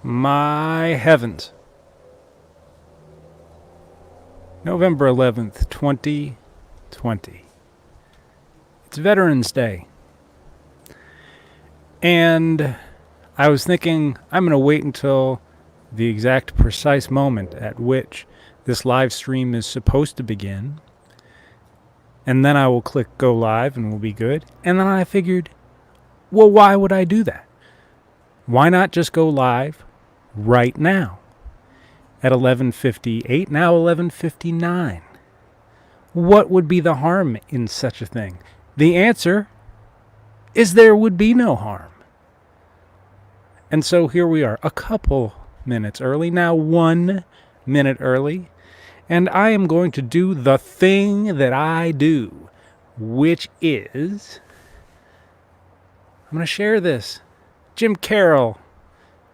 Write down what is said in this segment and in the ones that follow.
My heavens. November 11th, 2020. It's Veterans Day. And I was thinking I'm going to wait until the exact precise moment at which this live stream is supposed to begin. And then I will click go live and we'll be good. And then I figured, well, why would I do that? Why not just go live right now at 11:58, now 11:59? What would be the harm in such a thing? The answer is there would be no harm. And so here we are, a couple minutes early, now 1 minute early, and I am going to do the thing that I do, which is, I'm going to share this. Jim Carroll,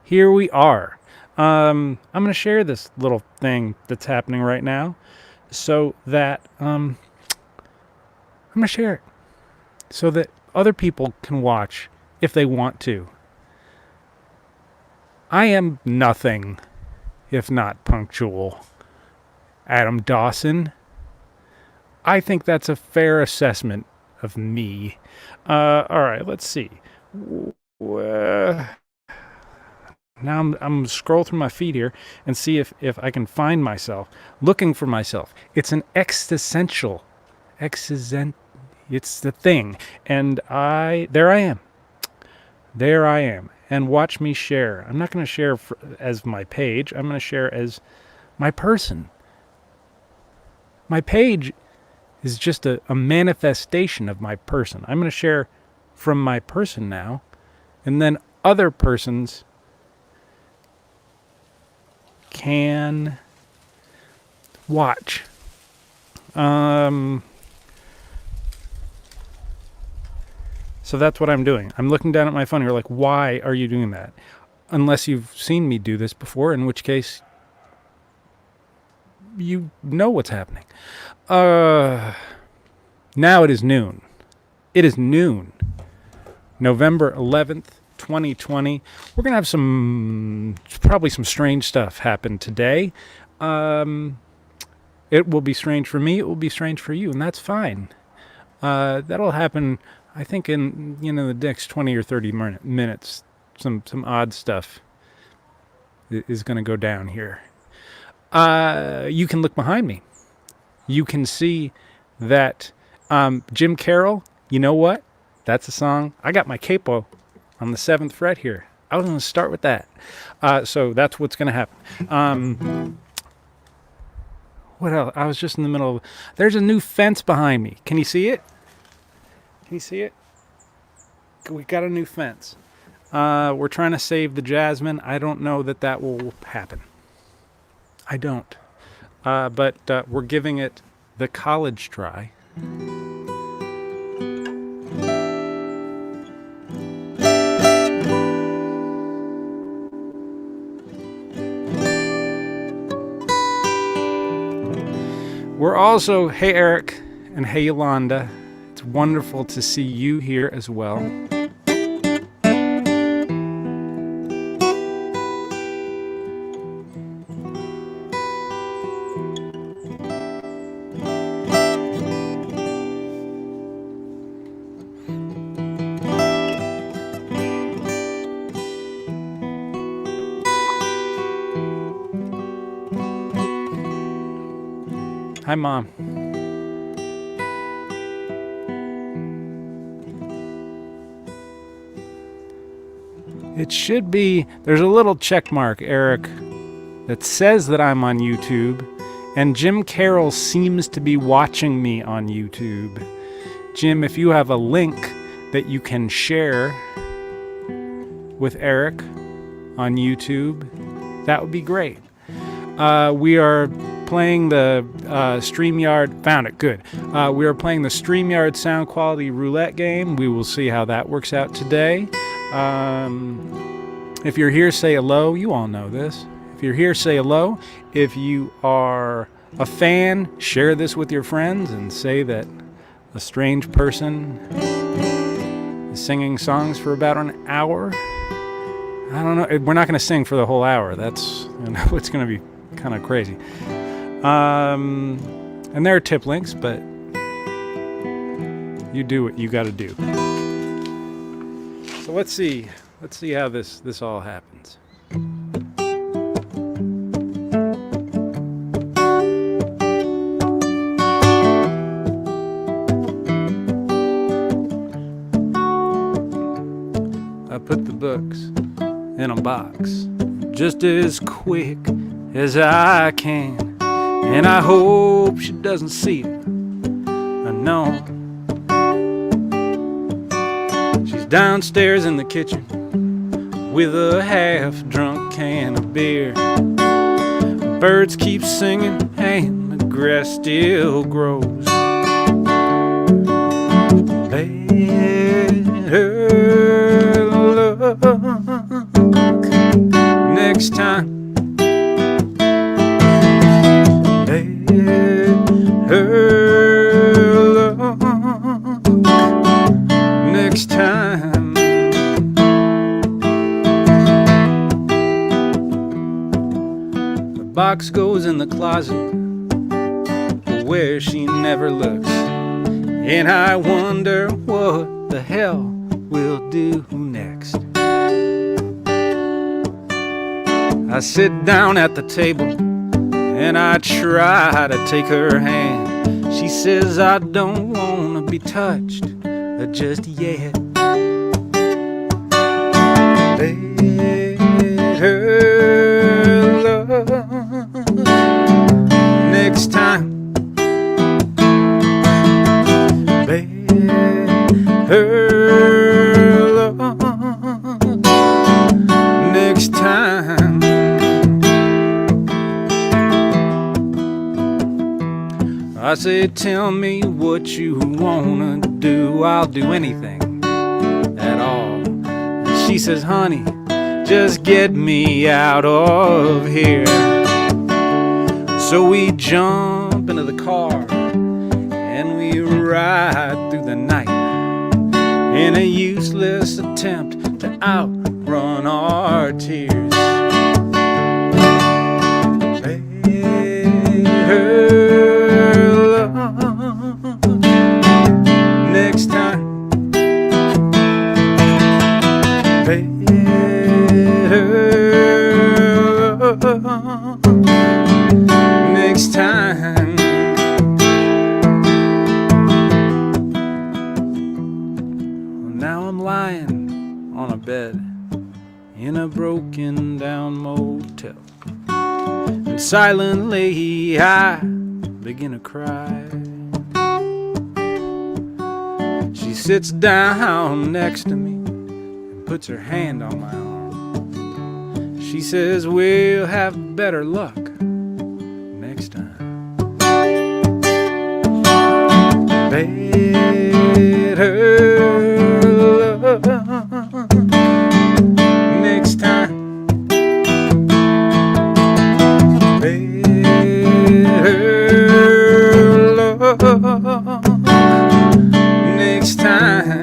here we are. I'm going to share this little thing that's happening right now so that I'm going to share it so that other people can watch if they want to. I am nothing if not punctual. Adam Dawson. I think that's a fair assessment of me. All right, let's see. Now I'm scroll through my feed here and see if I can find myself, looking for myself. It's an existential, it's the thing. And there I am. And watch me share. I'm not going to share as my page. I'm going to share as my person. My page is just a manifestation of my person. I'm going to share from my person now, and then other persons can watch. So that's what I'm doing. I'm looking down at my phone. You're like, why are you doing that? Unless you've seen me do this before, in which case you know what's happening. Now it is noon. It is noon. November 11th, 2020. We're going to have probably some strange stuff happen today. It will be strange for me. It will be strange for you, and that's fine. That'll happen, I think, in the next 20 or 30 minutes. Some odd stuff is going to go down here. You can look behind me. You can see that Jim Carroll, you know what? That's a song. I got my capo on the 7th fret here. I was going to start with that. So that's what's going to happen. What else? I was just in the middle of... There's a new fence behind me. Can you see it? Can you see it? We got a new fence. We're trying to save the jasmine. I don't know that will happen. I don't. But we're giving it the college try. We're also, hey Eric and hey Yolanda. It's wonderful to see you here as well. Hi, Mom. It should be, there's a little check mark, Eric, that says that I'm on YouTube, and Jim Carroll seems to be watching me on YouTube. Jim, if you have a link that you can share with Eric on YouTube, that would be great. We are playing the StreamYard, found it, good. We are playing the StreamYard sound quality roulette game. We will see how that works out today. If you're here, say hello. You all know this. If you're here, say hello. If you are a fan, share this with your friends and say that a strange person is singing songs for about an hour. I don't know. We're not going to sing for the whole hour. That's, it's going to be kind of crazy. And there are tip links, but you do what you got to do. So let's see how this all happens. I put the books in a box just as quick as I can, and I hope she doesn't see it. I know she's downstairs in the kitchen with a half-drunk can of beer. Birds keep singing and the grass still grows. Better look next time. Next time. The box goes in the closet where she never looks, and I wonder what the hell we'll do next. I sit down at the table and I try to take her hand. She says I don't want to be touched just yet. Better love next time. Better love next time. I say, tell me what you wanna do, I'll do anything at all. And she says, honey, just get me out of here. So we jump into the car and we ride through the night in a useless attempt to outrun our tears. Next time. Better next time. Now I'm lying on a bed in a broken down motel, and silently I begin to cry. She sits down next to me and puts her hand on my arm. She says, we'll have better luck next time. Better love next time. Next time.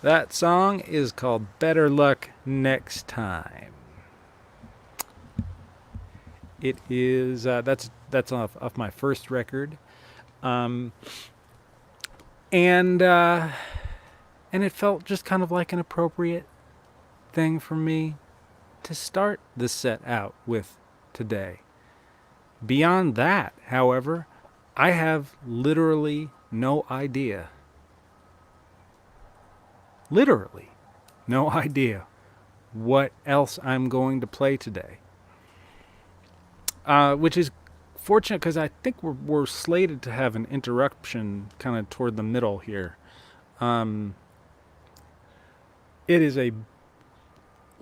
That song is called Better Luck Next Time. It is that's off my first record, and it felt just kind of like an appropriate thing for me to start the set out with today. Beyond that, however, I have literally no idea. Literally no idea what else I'm going to play today. Which is fortunate because I think we're slated to have an interruption kind of toward the middle here. It is a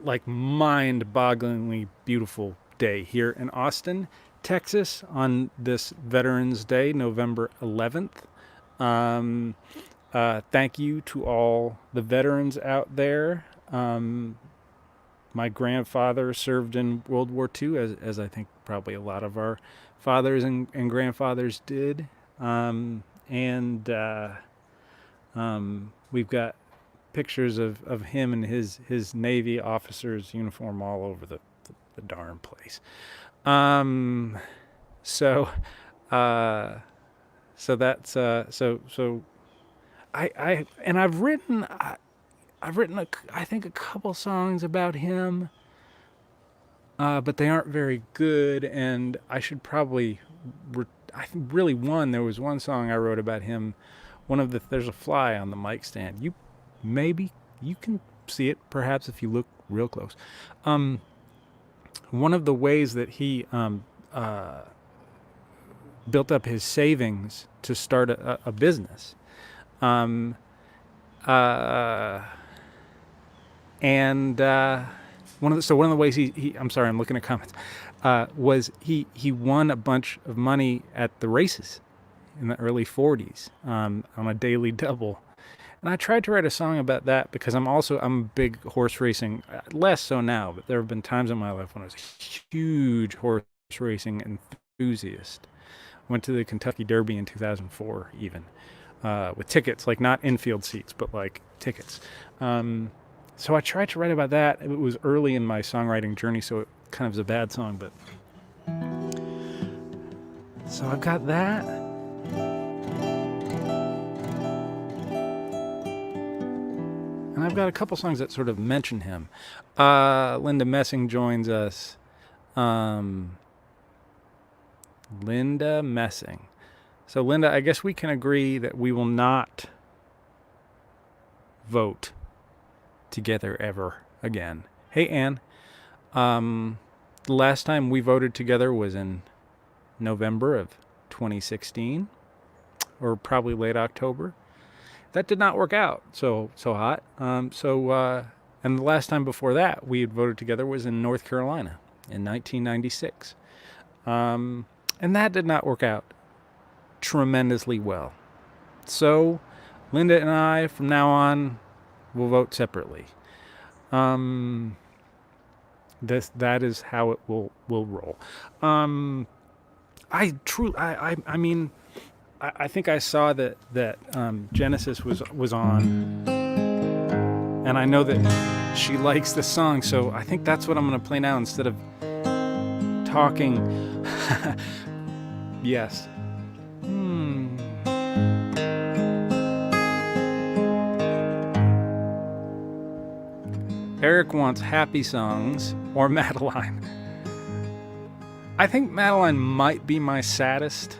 like mind-bogglingly beautiful day here in Austin, Texas on this Veterans Day, November 11th. Um, Thank you to all the veterans out there. My grandfather served in World War II, as I think probably a lot of our fathers and grandfathers did. And we've got pictures of him and his Navy officer's uniform all over the darn place. So, so that's so I've written I think a couple songs about him, but they aren't very good, and I should probably. Really one. There was one song I wrote about him. There's a fly on the mic stand. Maybe you can see it, perhaps if you look real close. One of the ways that he built up his savings to start a business. And one of the ways he I'm sorry, I'm looking at comments, was he won a bunch of money at the races in the early 40s on a daily double. And I tried to write a song about that because I'm a big horse racing, less so now, but there have been times in my life when I was a huge horse racing enthusiast. Went to the Kentucky Derby in 2004 even, with tickets, like not infield seats, but like tickets. So I tried to write about that. It was early in my songwriting journey, so it kind of is a bad song, but... So I've got that. And I've got a couple songs that sort of mention him. Linda Messing joins us. Linda Messing. So Linda, I guess we can agree that we will not vote together ever again. Hey, Ann. The last time we voted together was in November of 2016, or probably late October. That did not work out so hot. And the last time before that we had voted together was in North Carolina in 1996. And that did not work out tremendously well. So Linda and I, from now on, will vote separately. That is how it will roll. I think I saw that Genesis was on, and I know that she likes the song, so I think that's what I'm going to play now instead of talking. Yes. Eric wants happy songs or Madeline. I think Madeline might be my saddest.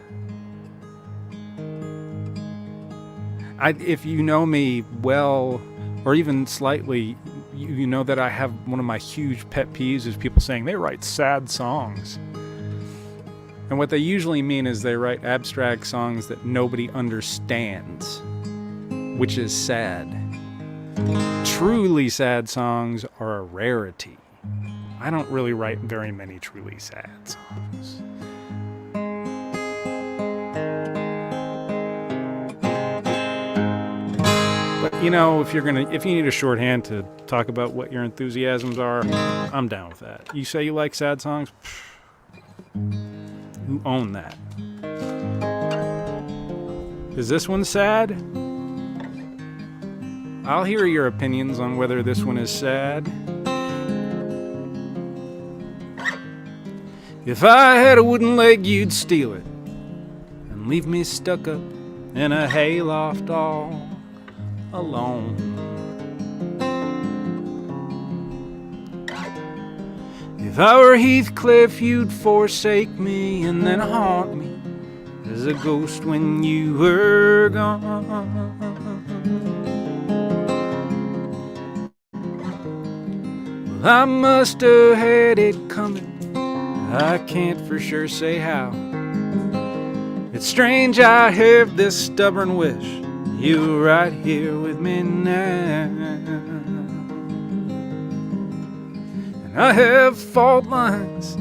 If you know me well, or even slightly, you know that I have one of my huge pet peeves is people saying they write sad songs. And what they usually mean is they write abstract songs that nobody understands, which is sad. Truly sad songs are a rarity. I don't really write very many truly sad songs. But you know, if you need a shorthand to talk about what your enthusiasms are, I'm down with that. You say you like sad songs? You own that. Is this one sad? I'll hear your opinions on whether this one is sad. If I had a wooden leg, you'd steal it and leave me stuck up in a hayloft all alone. If I were Heathcliff, you'd forsake me and then haunt me as a ghost when you were gone. Well, I must have had it coming, I can't for sure say how. It's strange I have this stubborn wish you were right here with me now. I have fault lines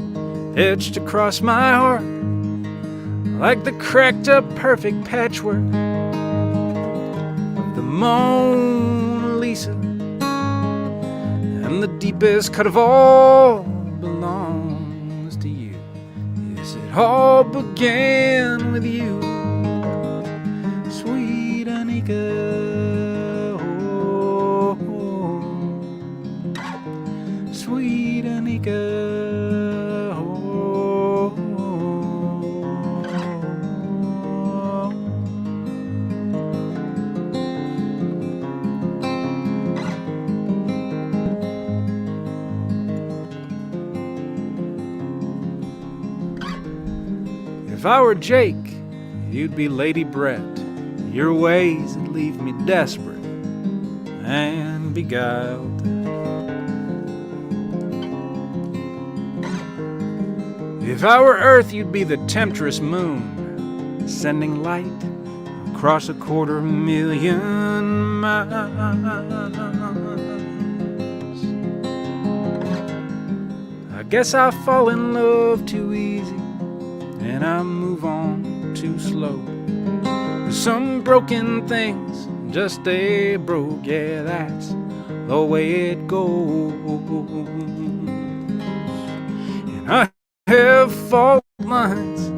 etched across my heart, like the cracked up perfect patchwork of the Mona Lisa. And the deepest cut of all belongs to you. Yes, it all began with you, sweet Anika. Sweet Anika. If I were Jake, you'd be Lady Brett. Your ways would leave me desperate and beguiled. If I were Earth, you'd be the temptress moon, sending light across 250,000 miles. I guess I fall in love too easy, and I move on too slow. Some broken things just stay broke, yeah, that's the way it goes. And I have fault lines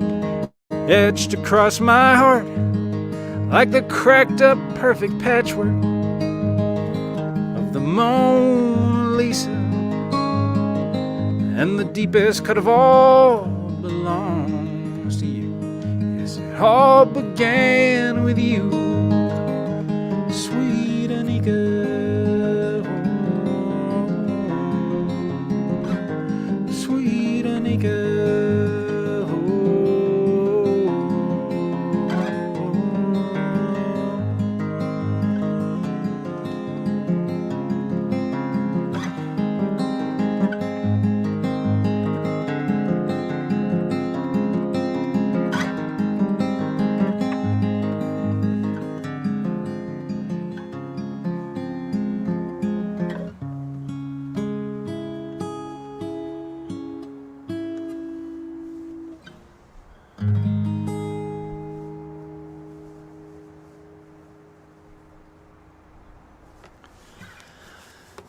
etched across my heart, like the cracked up perfect patchwork of the Mona Lisa. And the deepest cut of all belongs to you. Yes, it all began with you, sweet Anika. Sweet Anika.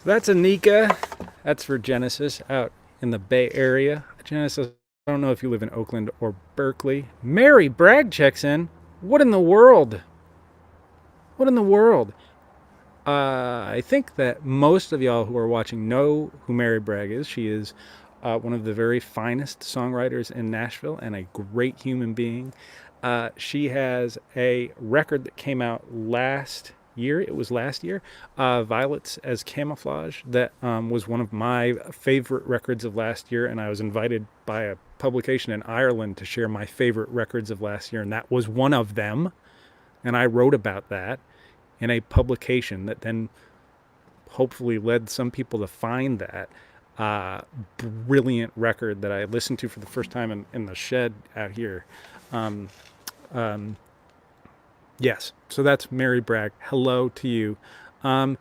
That's Anika. That's for Genesis out in the Bay Area. Genesis, I don't know if you live in Oakland or Berkeley. Mary Bragg checks in. What in the world? What in the world? I think that most of y'all who are watching know who Mary Bragg is. She is one of the very finest songwriters in Nashville and a great human being. She has a record that came out last year. It was last year. Violets as Camouflage. That was one of my favorite records of last year, and I was invited by a publication in Ireland to share my favorite records of last year, and that was one of them. And I wrote about that in a publication that then hopefully led some people to find that brilliant record that I listened to for the first time in the shed out here. Yes, so that's Mary Bragg. Hello to you. And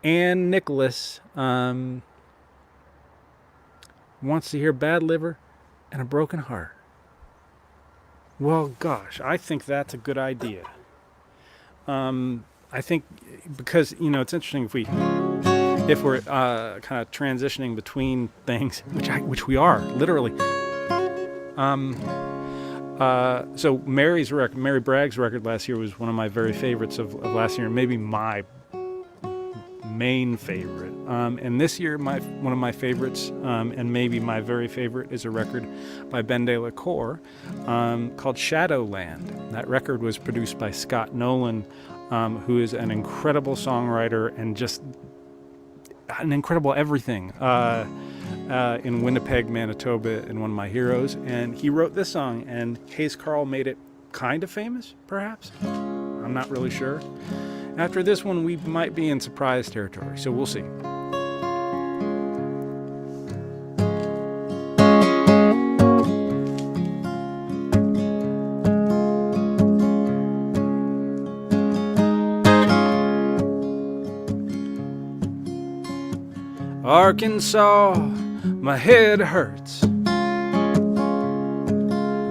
Ann Nicholas wants to hear Bad Liver and a Broken Heart. Well, gosh, I think that's a good idea. I think because, you know, it's interesting if we're kind of transitioning between things, which we are, literally. So Mary Bragg's record last year was one of my very favorites of last year, maybe my main favorite. And this year, one of my favorites, and maybe my very favorite, is a record by Ben De La Cour called Shadowland. That record was produced by Scott Nolan, who is an incredible songwriter and just an incredible everything in Winnipeg, Manitoba, and one of my heroes. And he wrote this song, and Hayes Carl made it kind of famous, perhaps. I'm not really sure. After this one, we might be in surprise territory, so we'll see. Arkansas, my head hurts.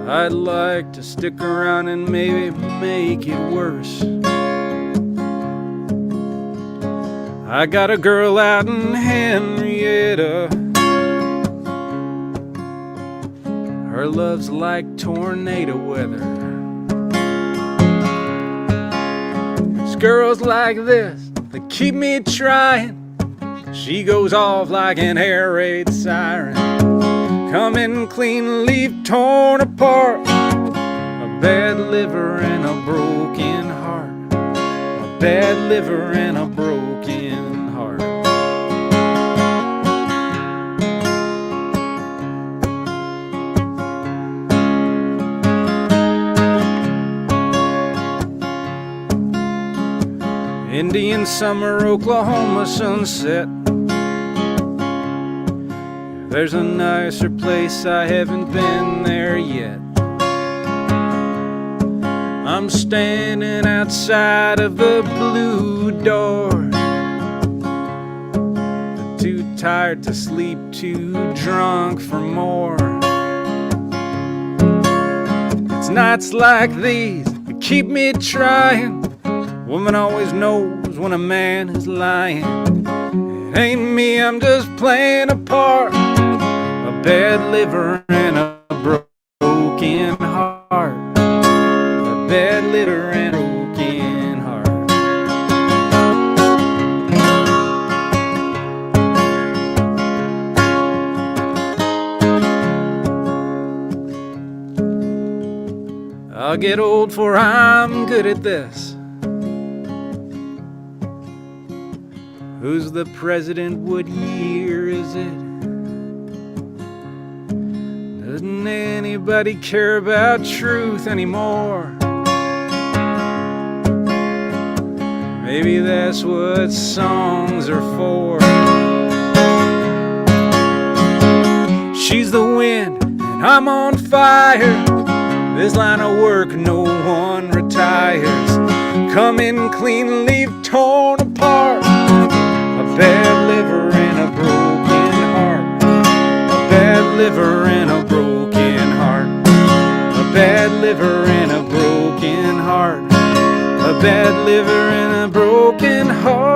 I'd like to stick around and maybe make it worse. I got a girl out in Henrietta. Her love's like tornado weather. It's girls like this that keep me trying. She goes off like an air raid siren. Coming clean, leave torn apart. A bad liver and a broken heart. A bad liver and a broken heart. Indian summer, Oklahoma sunset. There's a nicer place, I haven't been there yet. I'm standing outside of the blue door. Too tired to sleep, too drunk for more. It's nights like these that keep me trying. Woman always knows when a man is lying. It ain't me, I'm just playing a part. A bad liver and a broken heart. A bad liver and a broken heart. I'll get old for I'm good at this. Who's the president? What year is it? Doesn't anybody care about truth anymore? Maybe that's what songs are for. She's the wind and I'm on fire. This line of work no one retires. Come in clean, leave torn apart. A bad liver and a broken heart. A bad liver and a broken heart. A bad liver and a broken heart. A bad liver and a broken heart.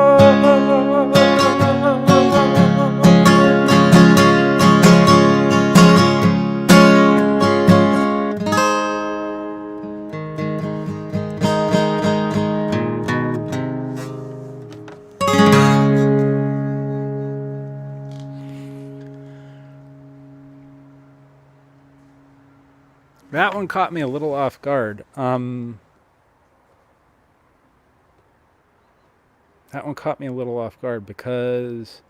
That one caught me a little off guard. That one caught me a little off guard because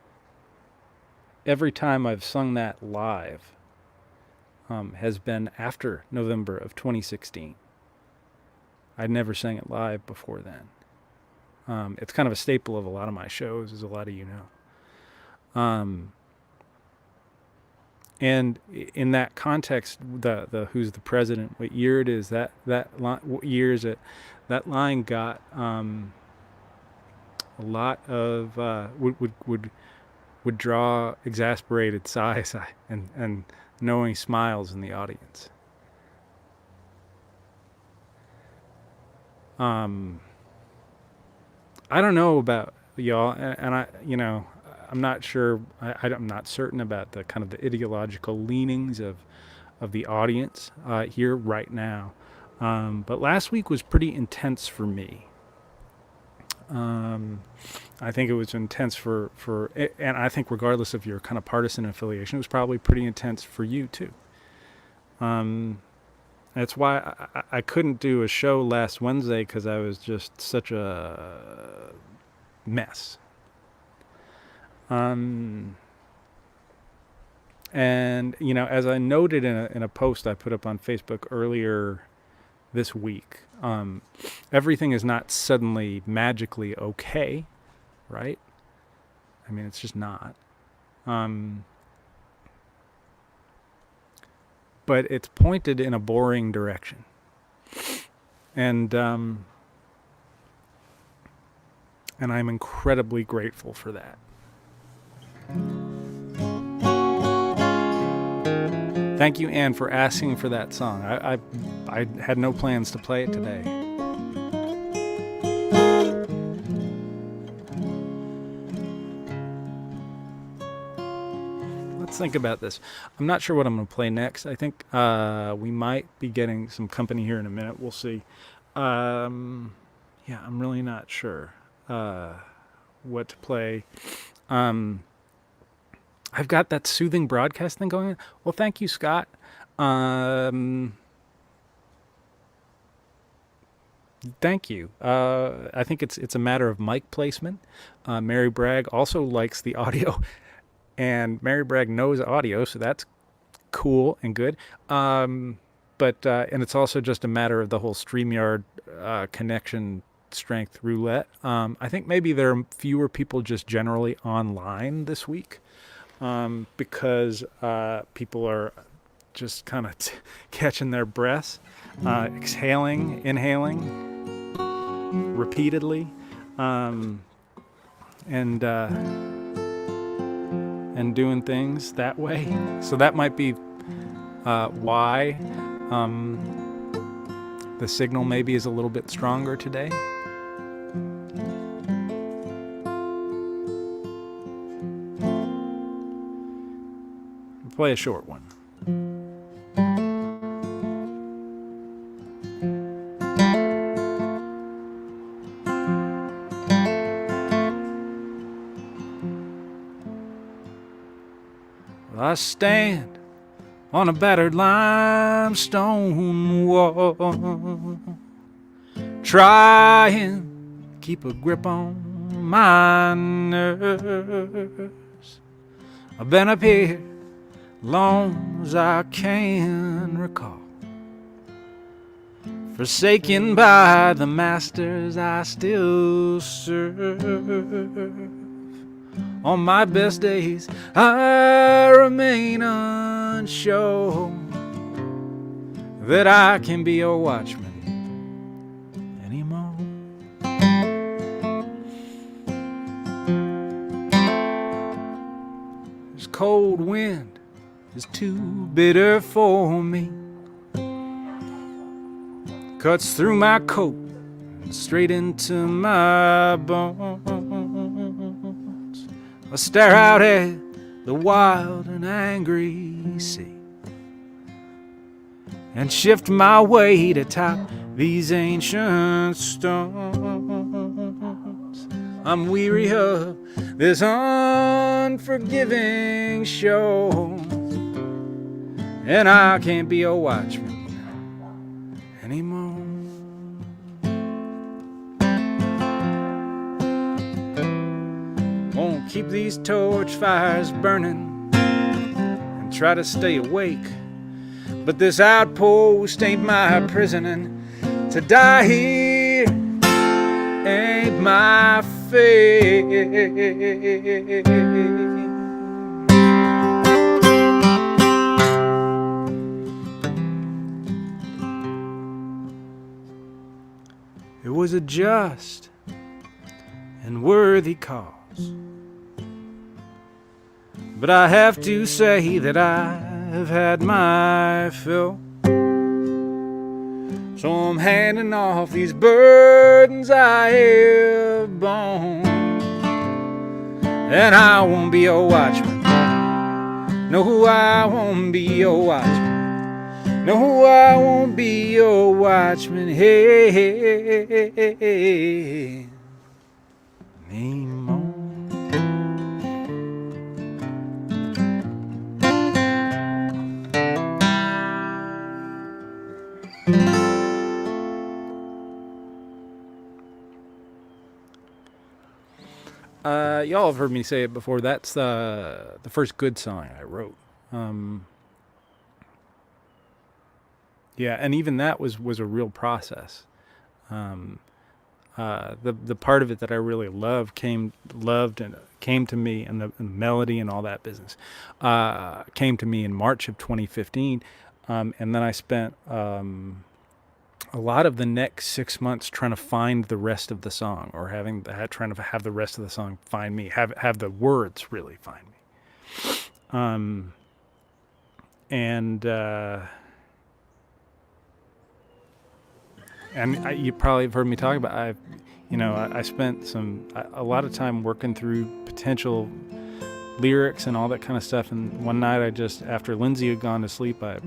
every time I've sung that live has been after November of 2016. I'd never sang it live before then. It's kind of a staple of a lot of my shows, as a lot of you know. And in that context, the who's the president, what year it is, that line, what year is it? That line got a lot of would draw exasperated sighs and knowing smiles in the audience. I don't know about y'all, and I'm not sure. I'm not certain about the kind of the ideological leanings of the audience here right now. But last week was pretty intense for me. I think it was intense for, and I think regardless of your kind of partisan affiliation, it was probably pretty intense for you too. That's why I couldn't do a show last Wednesday, because I was just such a mess. And as I noted in a post I put up on Facebook earlier this week, everything is not suddenly magically okay, right? I mean, it's just not. But it's pointed in a boring direction. And I'm incredibly grateful for that. Thank you, Anne, for asking for that song. I had no plans to play it today. Let's think about this. I'm not sure what I'm going to play next. I think we might be getting some company here in a minute. We'll see. Yeah, I'm really not sure what to play. I've got that soothing broadcast thing going on. Well, thank you, Scott. Thank you. I think it's a matter of mic placement. Mary Bragg also likes the audio, and Mary Bragg knows audio, so that's cool and good. And it's also just a matter of the whole StreamYard connection strength roulette. I think maybe there are fewer people just generally online this week. Because people are just kind of catching their breaths, exhaling, inhaling repeatedly, and doing things that way. So that might be why the signal maybe is a little bit stronger today. Play a short one. I stand on a battered limestone wall, trying to keep a grip on my nerves. I've been up here long as I can recall, forsaken by the masters I still serve. On my best days I remain unsure that I can be your watchman anymore. This cold wind is too bitter for me, cuts through my coat and straight into my bones. I stare out at the wild and angry sea and shift my weight atop these ancient stones. I'm weary of this unforgiving show, and I can't be a watchman anymore. Won't keep these torch fires burning and try to stay awake, but this outpost ain't my prison, and to die here ain't my fate. It was a just and worthy cause, but I have to say that I've had my fill. So I'm handing off these burdens I have borne, and I won't be a watchman. No, I won't be a watchman. No, I won't be your watchman, hey, anymore. Y'all have heard me say it before. That's the first good song I wrote. Yeah, and even that was a real process. The part of it that I really loved came to me, and the melody and all that business came to me in March of 2015, and then I spent a lot of the next 6 months trying to find the rest of the song, or trying to have the rest of the song find me, have the words really find me. and you probably have heard me talk about. I spent a lot of time working through potential lyrics and all that kind of stuff. And one night, after Lindsay had gone to sleep, I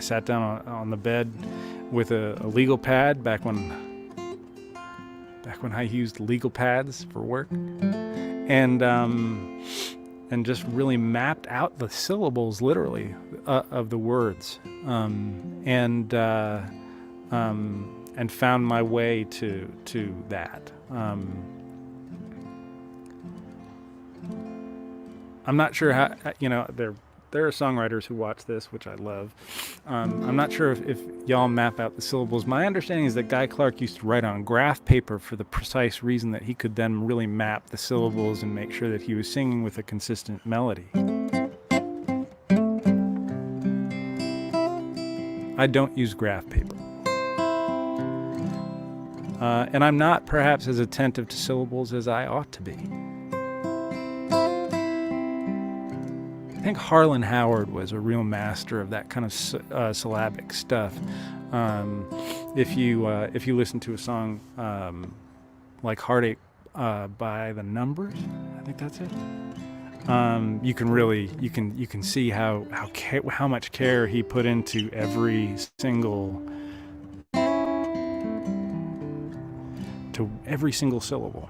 sat down on the bed with a legal pad back when I used legal pads for work, and just really mapped out the syllables, literally, of the words, and found my way to that. I'm not sure how, there are songwriters who watch this, which I love. I'm not sure if y'all map out the syllables. My understanding is that Guy Clark used to write on graph paper for the precise reason that he could then really map the syllables and make sure that he was singing with a consistent melody. I don't use graph paper. And I'm not perhaps as attentive to syllables as I ought to be. I think Harlan Howard was a real master of that kind of syllabic stuff. If you listen to a song like "Heartache" by The Numbers, I think that's it. You can see how much care he put into every single syllable.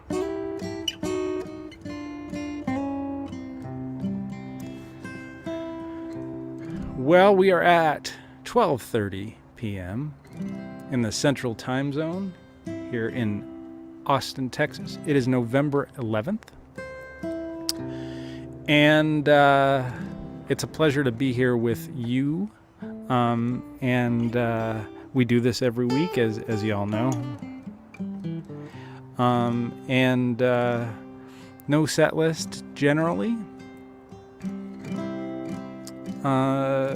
Well, we are at 12:30 p.m. in the Central Time Zone here in Austin, Texas. It is November 11th. And it's a pleasure to be here with you. We do this every week, as y'all know. No set list generally.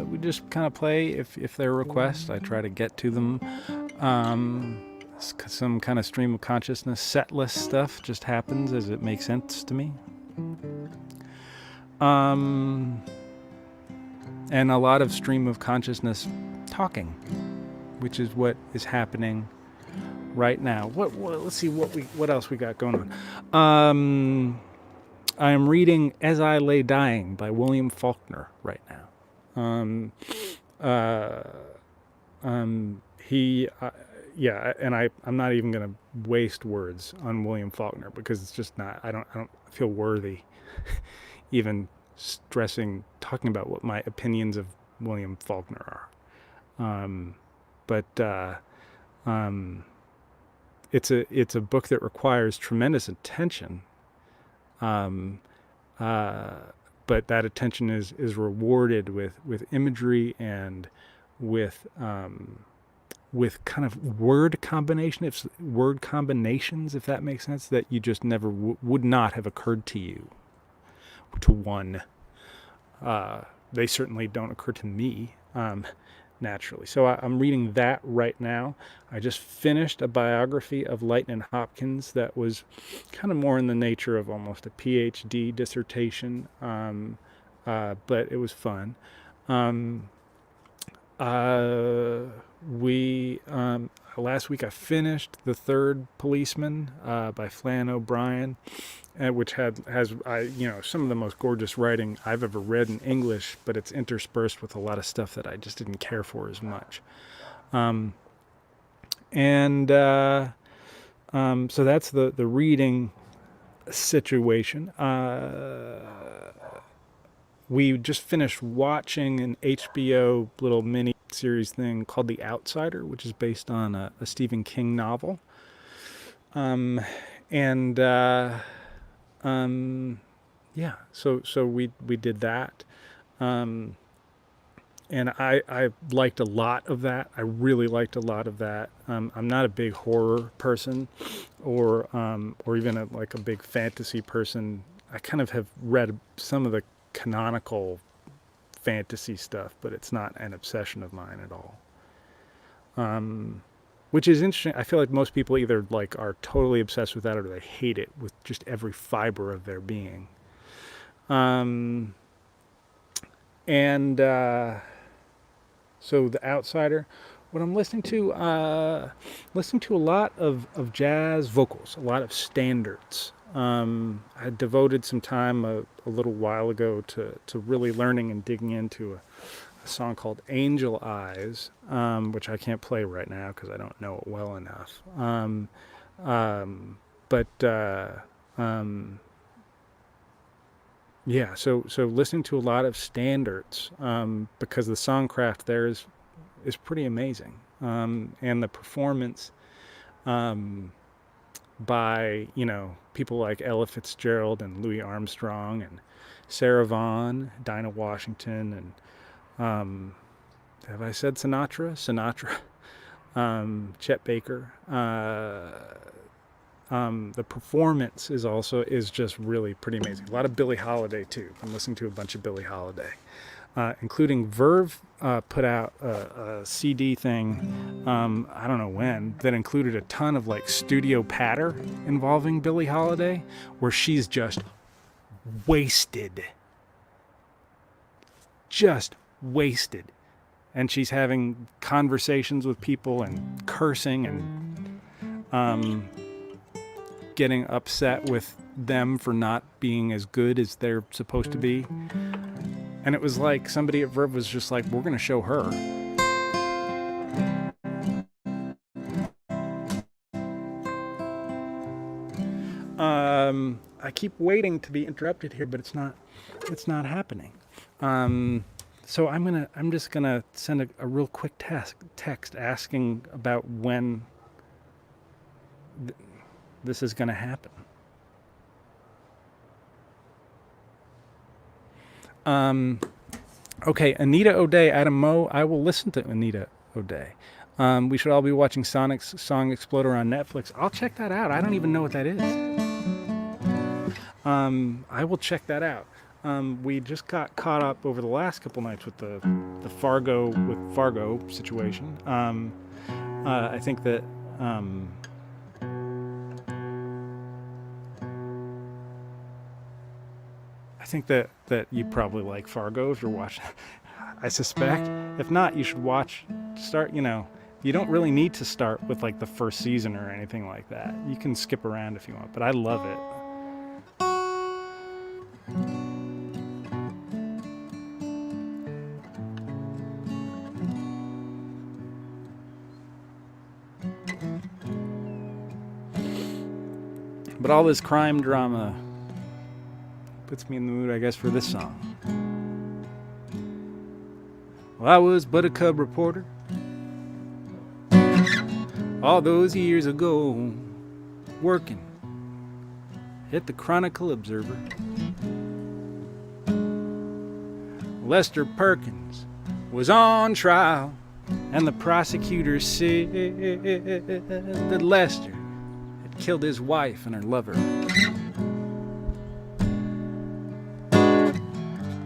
We just kind of play if there are requests. I try to get to them. Some kind of stream of consciousness set list stuff just happens as it makes sense to me. And a lot of stream of consciousness talking, which is what is happening right now. Let's see what else we got going on. I am reading "As I Lay Dying" by William Faulkner right now. And I'm not even going to waste words on William Faulkner because it's just not. I don't feel worthy even talking about what my opinions of William Faulkner are. It's a book that requires tremendous attention. But that attention is rewarded with imagery and with kind of word combinations, if that makes sense, that you just never would not have occurred to you. To one, they certainly don't occur to me naturally. So I'm reading that right now. I just finished a biography of Lightnin' Hopkins that was kind of more in the nature of almost a PhD dissertation, but it was fun. Last week I finished The Third Policeman by Flann O'Brien, which has some of the most gorgeous writing I've ever read in English, but it's interspersed with a lot of stuff that I just didn't care for as much. So that's the reading situation. We just finished watching an HBO little mini series thing called The Outsider, which is based on a Stephen King novel. So we did that. And I liked a lot of that. I really liked a lot of that. I'm not a big horror person or even a big fantasy person. I kind of have read some of the canonical fantasy stuff, but it's not an obsession of mine at all. Which is interesting. I feel like most people either are totally obsessed with that or they hate it with just every fiber of their being. So The Outsider. What I'm listening to a lot of jazz vocals, a lot of standards. I devoted some time a little while ago to really learning and digging into a song called Angel Eyes, which I can't play right now because I don't know it well enough. But yeah, so listening to a lot of standards, because the songcraft there is pretty amazing, and the performance, by people like Ella Fitzgerald and Louis Armstrong and Sarah Vaughan, Dinah Washington, and have I said Sinatra? Chet Baker. The performance is just really pretty amazing. A lot of Billie Holiday too. I'm listening to a bunch of Billie Holiday, including Verve put out a CD thing, I don't know when, that included a ton of like studio patter involving Billie Holiday, where she's just wasted, and she's having conversations with people and cursing and getting upset with them for not being as good as they're supposed to be. And it was like somebody at Verve was just like, we're going to show her. I keep waiting to be interrupted here, but it's not happening. So I'm just gonna send a real quick text asking about when this is gonna happen. Okay, Anita O'Day, Adam Moe. I will listen to Anita O'Day. We should all be watching Sonic's Song Exploder on Netflix. I'll check that out. I don't even know what that is. I will check that out. We just got caught up over the last couple nights with the Fargo situation. I think that that you probably like Fargo if you're watching. I suspect. If not, you should start. You don't really need to start with like the first season or anything like that. You can skip around if you want, but I love it. But all this crime drama puts me in the mood, I guess, for this song. Well, I was but a cub reporter all those years ago, working at the Chronicle Observer. Lester Perkins was on trial, and the prosecutor said that Lester had killed his wife and her lover.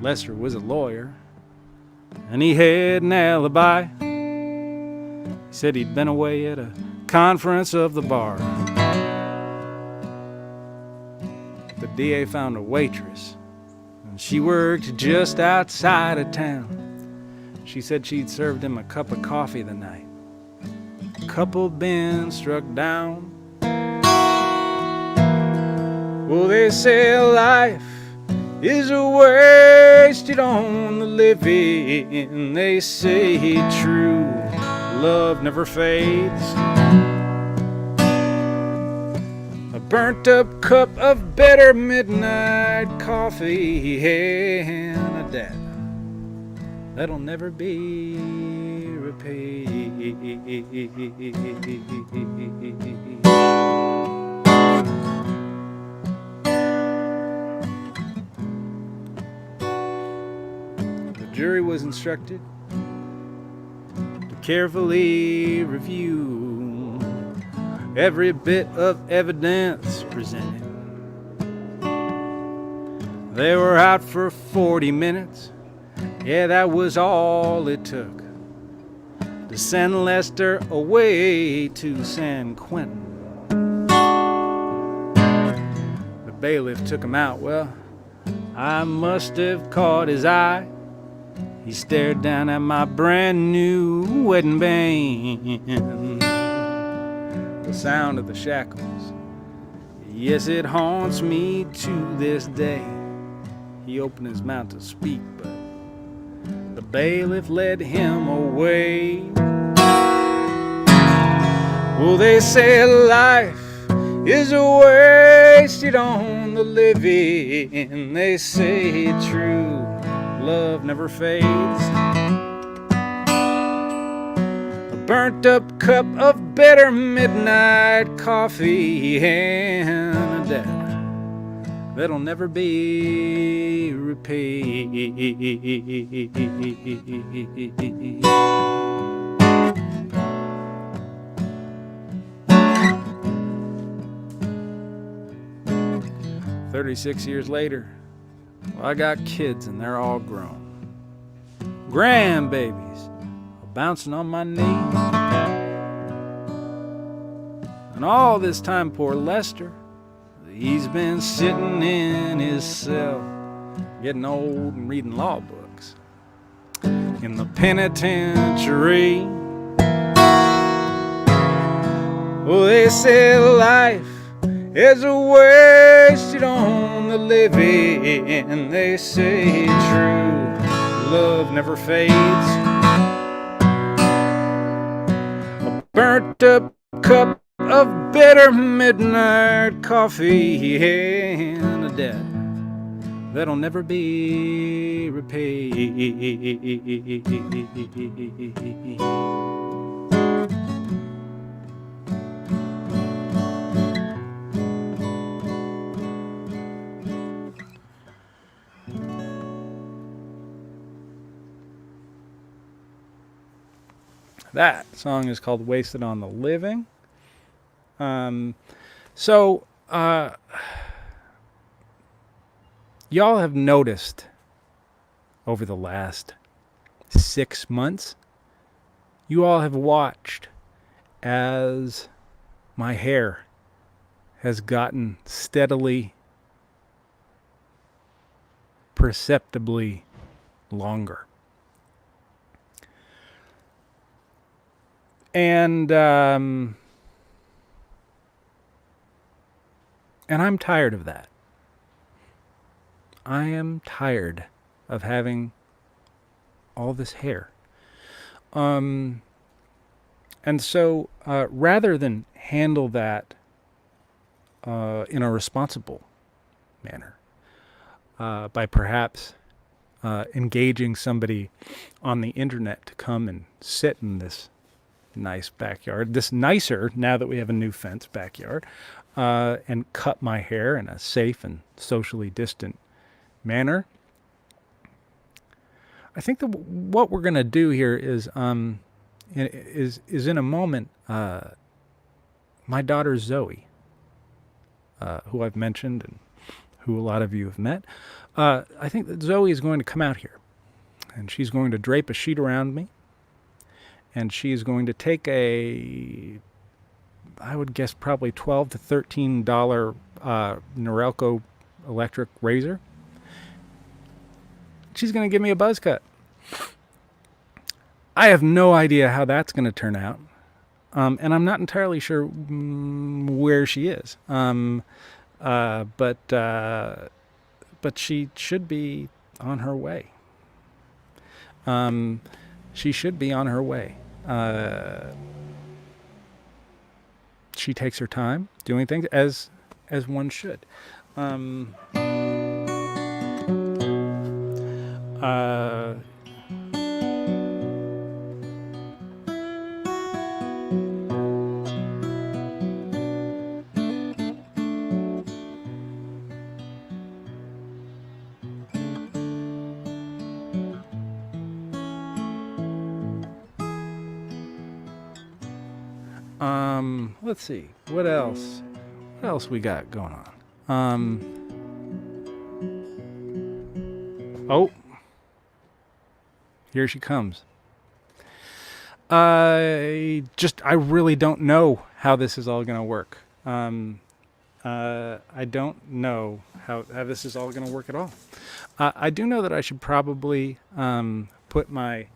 Lester was a lawyer, and he had an alibi. He said he'd been away at a conference of the bar. The DA found a waitress, and she worked just outside of town. She said she'd served him a cup of coffee the night a couple been struck down. Well, they say life is a wasted on the living. They say true love never fades. A burnt up cup of better midnight coffee and a debt that'll never be repaid. The jury was instructed to carefully review every bit of evidence presented. They were out for 40 minutes. Yeah, that was all it took to send Lester away to San Quentin. The bailiff took him out. Well, I must have caught his eye. He stared down at my brand new wedding band. The sound of the shackles, yes, it haunts me to this day. He opened his mouth to speak, but the bailiff led him away. Well, they say life is wasted on the living. They say true love never fades. A burnt up cup of bitter midnight coffee and a debt that'll never be repaid. 36 years later, well, I got kids and they're all grown. Grandbabies are bouncing on my knee. And all this time, poor Lester, he's been sitting in his cell, getting old and reading law books in the penitentiary. Well, they say life is wasted on the living, and they say true love never fades. A burnt up cup of bitter midnight coffee and a debt that'll never be repaid. That song is called Wasted on the Living. So, y'all have noticed over the last 6 months, you all have watched as my hair has gotten steadily, perceptibly longer. And I'm tired of that. I am tired of having all this hair. And so rather than handle that in a responsible manner, by perhaps engaging somebody on the internet to come and sit in this nice backyard, this nicer, now that we have a new fence, backyard, and cut my hair in a safe and socially distant manner, I think that what we're going to do here is in a moment, my daughter Zoe, who I've mentioned and who a lot of you have met, I think that Zoe is going to come out here, and she's going to drape a sheet around me, and she's going to take I would guess probably $12 to $13 Norelco electric razor. She's going to give me a buzz cut. I have no idea how that's going to turn out. And I'm not entirely sure where she is. But she should be on her way. She should be on her way. She takes her time doing things as one should. Let's see. What else? What else we got going on? Oh. Here she comes. I really don't know how this is all going to work. I don't know how this is all going to work at all. I do know that I should probably put my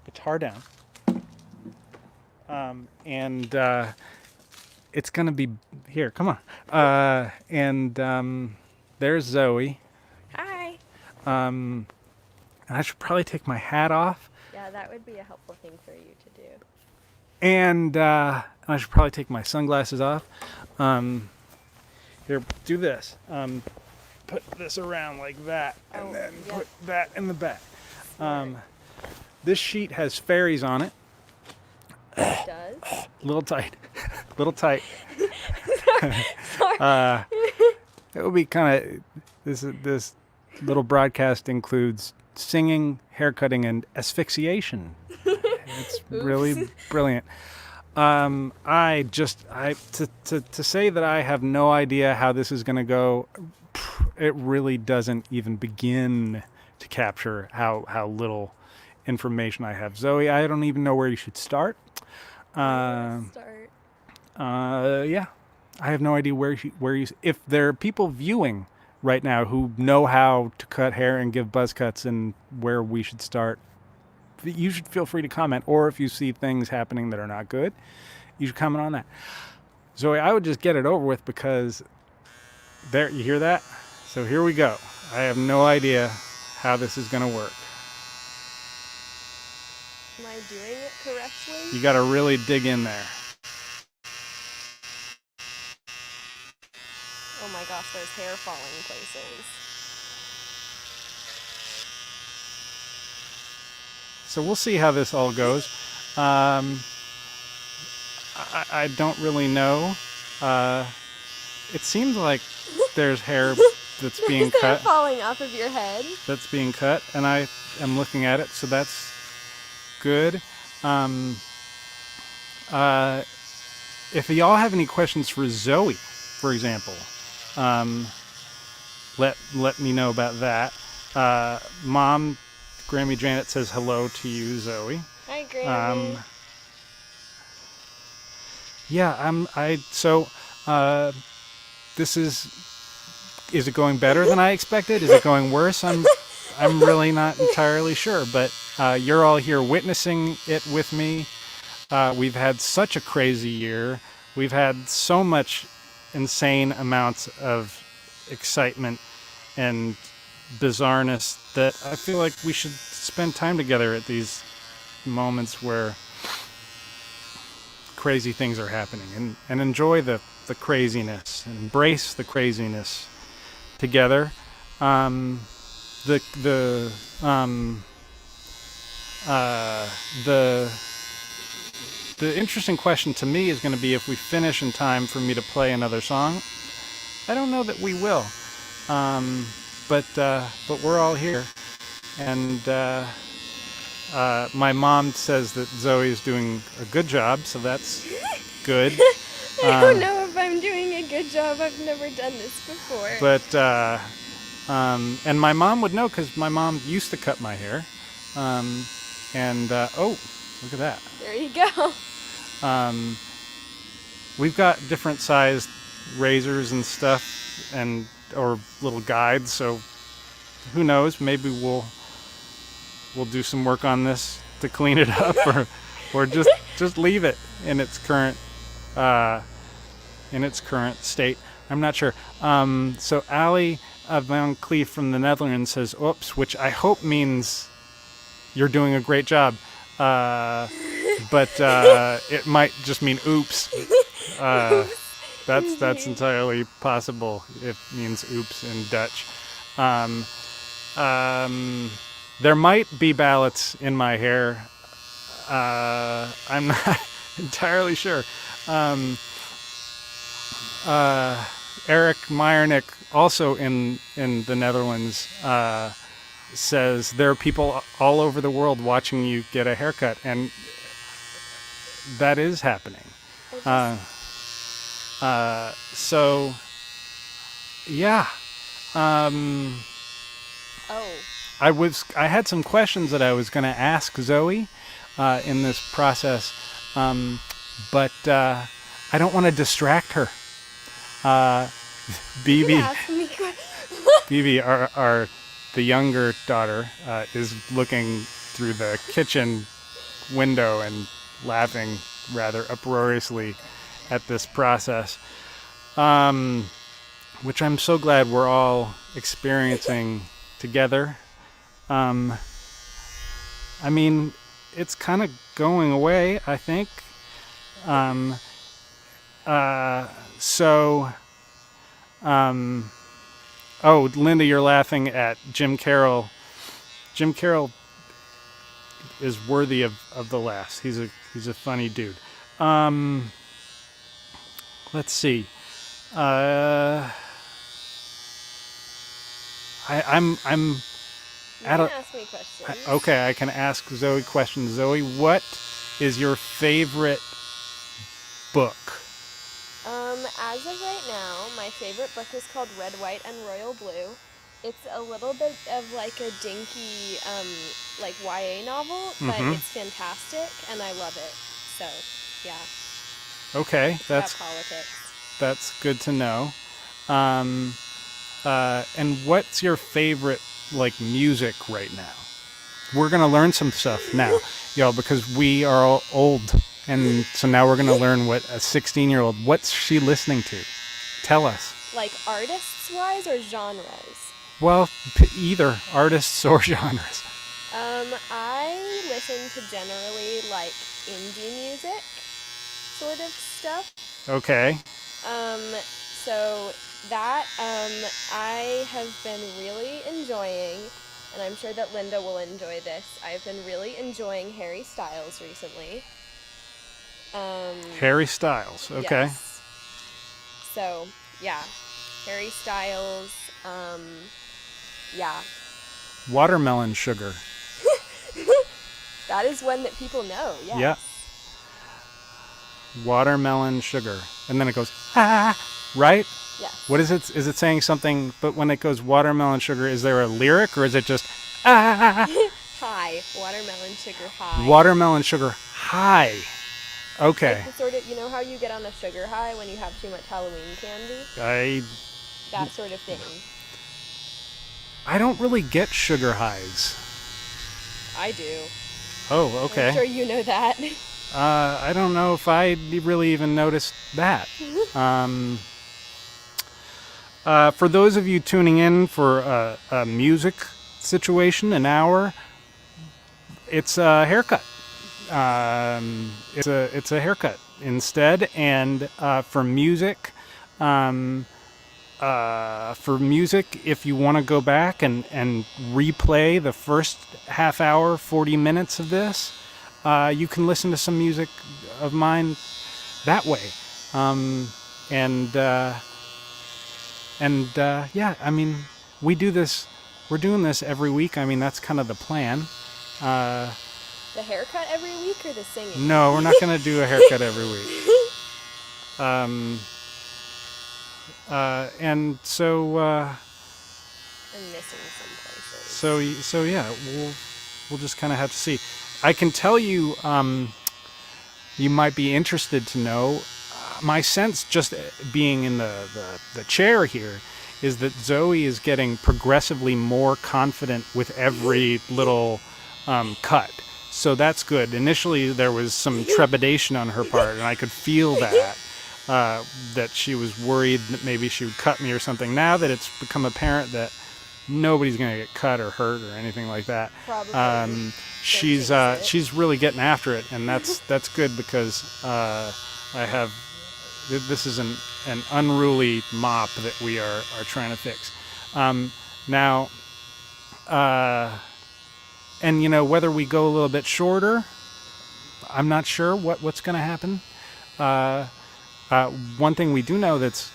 guitar down. And it's going to be here. Come on. And there's Zoe. Hi. And I should probably take my hat off. Yeah, that would be a helpful thing for you to do. And I should probably take my sunglasses off. Here, do this. Put this around like that, and then put that in the back. This sheet has fairies on it. It does? Little tight. Little tight. Sorry. It will be kind of... This little broadcast includes singing, haircutting, and asphyxiation. It's really brilliant. To say that I have no idea how this is going to go, it really doesn't even begin to capture how little information I have. Zoe, I don't even know where you should start. Yeah, I have no idea where you. If there are people viewing right now who know how to cut hair and give buzz cuts and where we should start, you should feel free to comment. Or if you see things happening that are not good, you should comment on that. Zoe, I would just get it over with, because there, you hear that? So here we go. I have no idea how this is going to work. Am I doing it correctly? You got to really dig in there. Oh my gosh, there's hair falling places. So we'll see how this all goes. I don't really know. It seems like there's hair that's being Is hair cut. falling off of your head? That's being cut, and I am looking at it, so that's good. If y'all have any questions for Zoe, for example, let me know about that. Mom, Grammy Janet says hello to you, Zoe. Hi, Grammy. This is it going better than I expected? Is it going worse? I'm really not entirely sure, but you're all here witnessing it with me. We've had such a crazy year. We've had so much insane amounts of excitement and bizarreness that I feel like we should spend time together at these moments where crazy things are happening, and enjoy the craziness, and embrace the craziness together. The interesting question to me is going to be if we finish in time for me to play another song. I don't know that we will, but we're all here, and my mom says that Zoe is doing a good job, so that's good. I don't know if I'm doing a good job. I've never done this before. But and my mom would know, because my mom used to cut my hair. Oh, look at that. There you go. We've got different sized razors and stuff, or little guides. So who knows? Maybe we'll do some work on this to clean it up, or just leave it in its current state. I'm not sure. So Ali Van Cleef from the Netherlands says, "Oops," which I hope means you're doing a great job. But it might just mean oops. That's entirely possible. It means oops in Dutch. There might be ballots in my hair. I'm not entirely sure. Eric Meyernick, also in the Netherlands, says there are people all over the world watching you get a haircut, and that is happening. So yeah. I had some questions that I was going to ask Zoe in this process, but I don't want to distract her. You BB, ask me BB, the younger daughter, is looking through the kitchen window and laughing rather uproariously at this process, which I'm so glad we're all experiencing together. I mean, it's kind of going away, I think. Um, so, oh, Linda, you're laughing at Jim Carroll. Jim Carroll is worthy of the laughs. He's a funny dude. Let's see. I'm you at can a, ask me questions. okay. I can ask Zoe questions. Zoe, what is your favorite book? As of right now, my favorite book is called Red, White, and Royal Blue. It's a little bit of like a dinky, like YA novel, but it's fantastic, and I love it. So, yeah, Okay, it's about politics. that's good to know. And what's your favorite like music right now? We're gonna learn some stuff now, y'all, because we are all old, and so now we're gonna learn what a 16-year-old. What's she listening to? Tell us. Like artists-wise or genres? Well, either artists or genres. I listen to generally like indie music sort of stuff. Okay. So that I have been really enjoying, and I'm sure that Linda will enjoy this. I've been really enjoying Harry Styles recently. Harry Styles. Okay. Yes. So, yeah. Harry Styles, yeah. Watermelon Sugar. That is one that people know, yes. Yeah. Watermelon Sugar. And then it goes, ah, right? Yes. What is it? Is it saying something? But when it goes watermelon sugar, is there a lyric or is it just, ah? High. Watermelon sugar high. Watermelon sugar high. Okay. Like the sort of, you know how you get on a sugar high when you have too much Halloween candy? That sort of thing. I don't really get sugar highs. I do. Oh, okay. I'm sure you know that. I don't know if I really even noticed that. For those of you tuning in for a music situation, an hour, it's a haircut. It's a haircut instead, and for music, if you want to go back and replay the first half hour, 40 minutes of this, you can listen to some music of mine that way. Yeah, I mean, we do this. We're doing this every week. I mean, that's kind of the plan. The haircut every week or the singing? No, we're not going to do a haircut every week. And so. I'm missing some places. So yeah, we'll just kind of have to see. I can tell you, you might be interested to know. My sense, just being in the chair here, is that Zoe is getting progressively more confident with every little cut. So that's good. Initially, there was some trepidation on her part, and I could feel that. That she was worried that maybe she would cut me or something. Now that it's become apparent that nobody's going to get cut or hurt or anything like that, she's really getting after it, and that's good because this is an unruly mop that we are trying to fix. Now, and you know, whether we go a little bit shorter, I'm not sure what's going to happen. One thing we do know is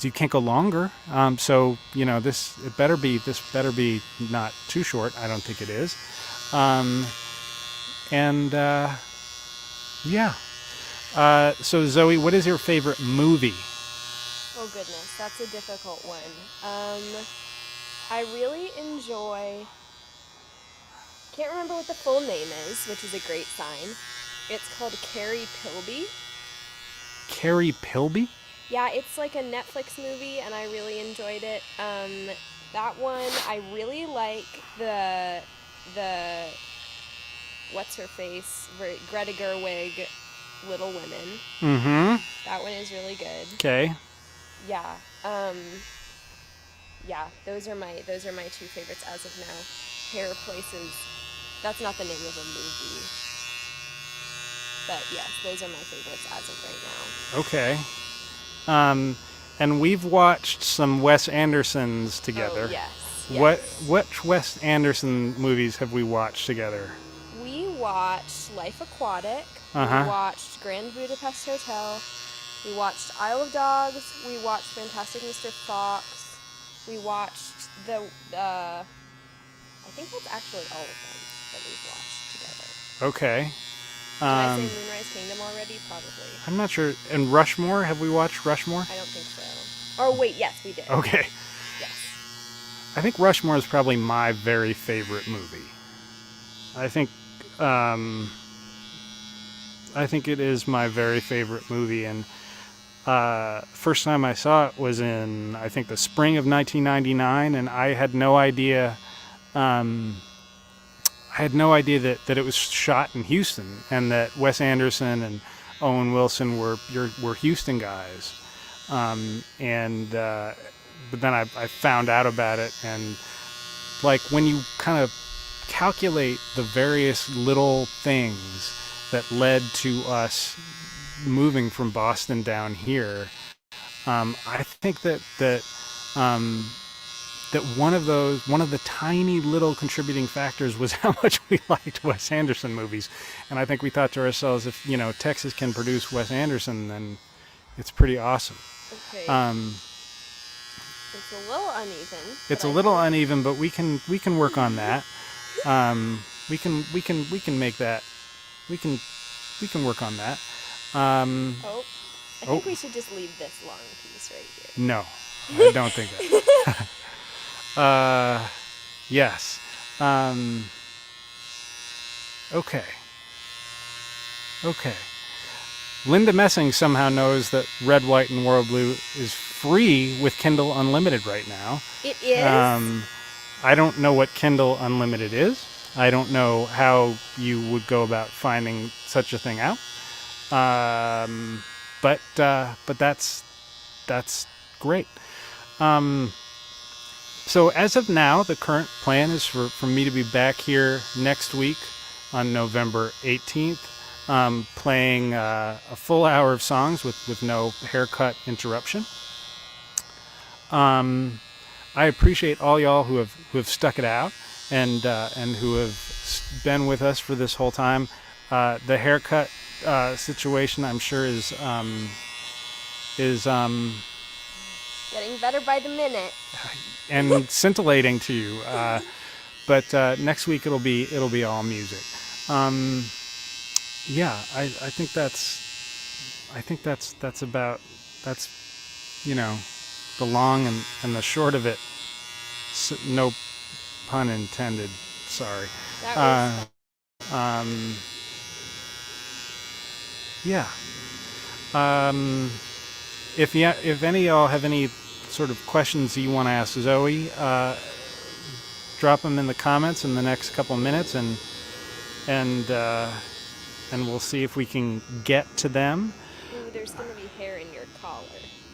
you can't go longer. So you know, this better be not too short. I don't think it is. Yeah. So Zoe, what is your favorite movie? Oh goodness, that's a difficult one. I really enjoy. Can't remember what the full name is, which is a great sign. It's called Carrie Pilby. Carrie Pilby? Yeah, it's like a Netflix movie, and I really enjoyed it. That one, I really like the what's her face, Greta Gerwig, Little Women. Mm-hmm. That one is really good. Okay. Yeah. Yeah, those are my two favorites as of now. Hair Places. That's not the name of a movie, but yes, those are my favorites as of right Okay. And we've watched some Wes Andersons now. Oh together. yes, yes. What Wes Anderson movies have we watched together? We watched Life Aquatic. Uh We huh. watched Grand Budapest Hotel. We watched Isle of Dogs. We watched Fantastic Mr. Fox. We watched I think that's actually all of them that we've watched together. Okay. Did I say Um, Moonrise Kingdom already? Probably. I'm not sure. And Rushmore? Have we watched Rushmore? I don't think so. Oh wait, yes, we did. Okay. Yes. I think Rushmore is probably my very favorite movie. I think um, I think it is my very favorite movie, and first time I saw it was in I think the spring of 1999, and um, I had no idea that it was shot in Houston, and that Wes Anderson and Owen Wilson were Houston guys, and but then I found out about it, and like when you kind of calculate the various little things that led to us moving from Boston down here, I think um, that one of the tiny little contributing factors was how much we liked Wes Anderson movies, and I think we thought to ourselves, if Texas can produce Wes Anderson, then it's pretty awesome. Okay. Um, It's a little uneven. it's but a I little think uneven, but we can work on that. We can make that. We can work on that. Um, Oh, I oh think we should just leave this long piece right no, I don't think that. Yes. Um, okay. Okay. Linda Messing somehow knows that Red, White, and Royal Blue is free with Kindle Unlimited right now. here. It is. I don't know what Kindle Unlimited is. I don't know how you would go about finding such a thing out. But that's great. So as of now, the current plan is for me to be back here next week on November 18th, playing a full hour of songs with no haircut interruption. I appreciate all y'all who have stuck it out and who have been with us for this whole time. The haircut situation, I'm sure, is Getting better by the minute. and scintillating to you. But next week it'll be all music. Yeah, I think that's about that's the long and the short of it. No pun intended. Sorry. That Uh, was um, yeah. Um, if any of y'all have any sort of questions you want to ask Zoe, drop them in the comments in the next couple of minutes, and we'll see if we can get to them. ooh, there's gonna be hair in your collar.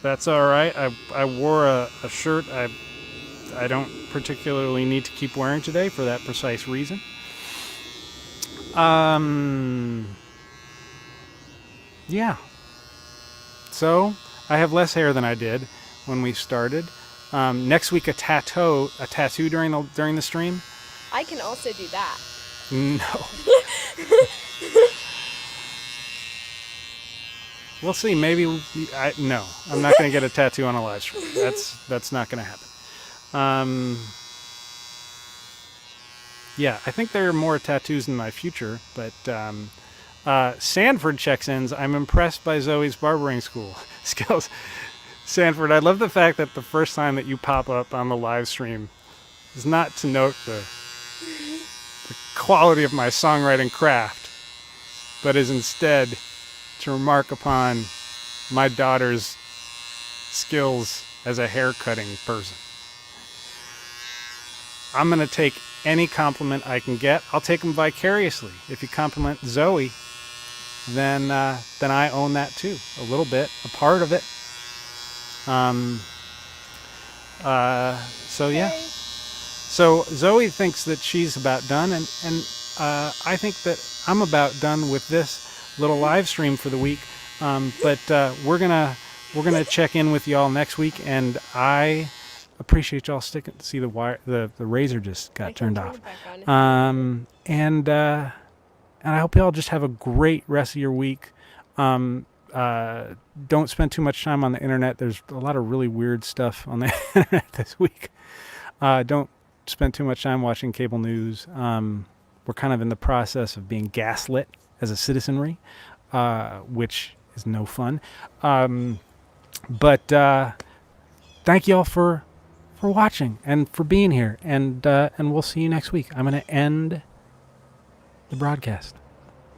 That's all right. I wore a shirt I don't particularly need to keep wearing today for that precise reason. Yeah. So I have less hair than I did when we started. Next week a tattoo during the stream. I can also do that. No. We'll see. Maybe no. I'm not going to get a tattoo on a live stream. That's not going to happen. Yeah, I think there are more tattoos in my future, but Sanford checks in. I'm impressed by Zoe's barbering school skills. Sanford, I love the fact that the first time that you pop up on the live stream is not to note the quality of my songwriting craft, but is instead to remark upon my daughter's skills as a hair cutting person. I'm going to take any compliment I can get. I'll take them vicariously. If you compliment Zoe, then I own that too, a little bit, a part of it. So yeah. Okay. So Zoe thinks that she's about done, and I think that I'm about done with this little live stream for the week. But we're gonna check in with y'all next week, and I appreciate y'all sticking. See the wire, the razor just got turned off. It back on if you want. And I hope y'all just have a great rest of your week. Don't spend too much time on the internet. There's a lot of really weird stuff on the internet this week. Don't spend too much time watching cable news. We're kind of in the process of being gaslit as a citizenry, which is no fun. But thank you all for watching and for being here, and we'll see you next week. I'm going to end the broadcast.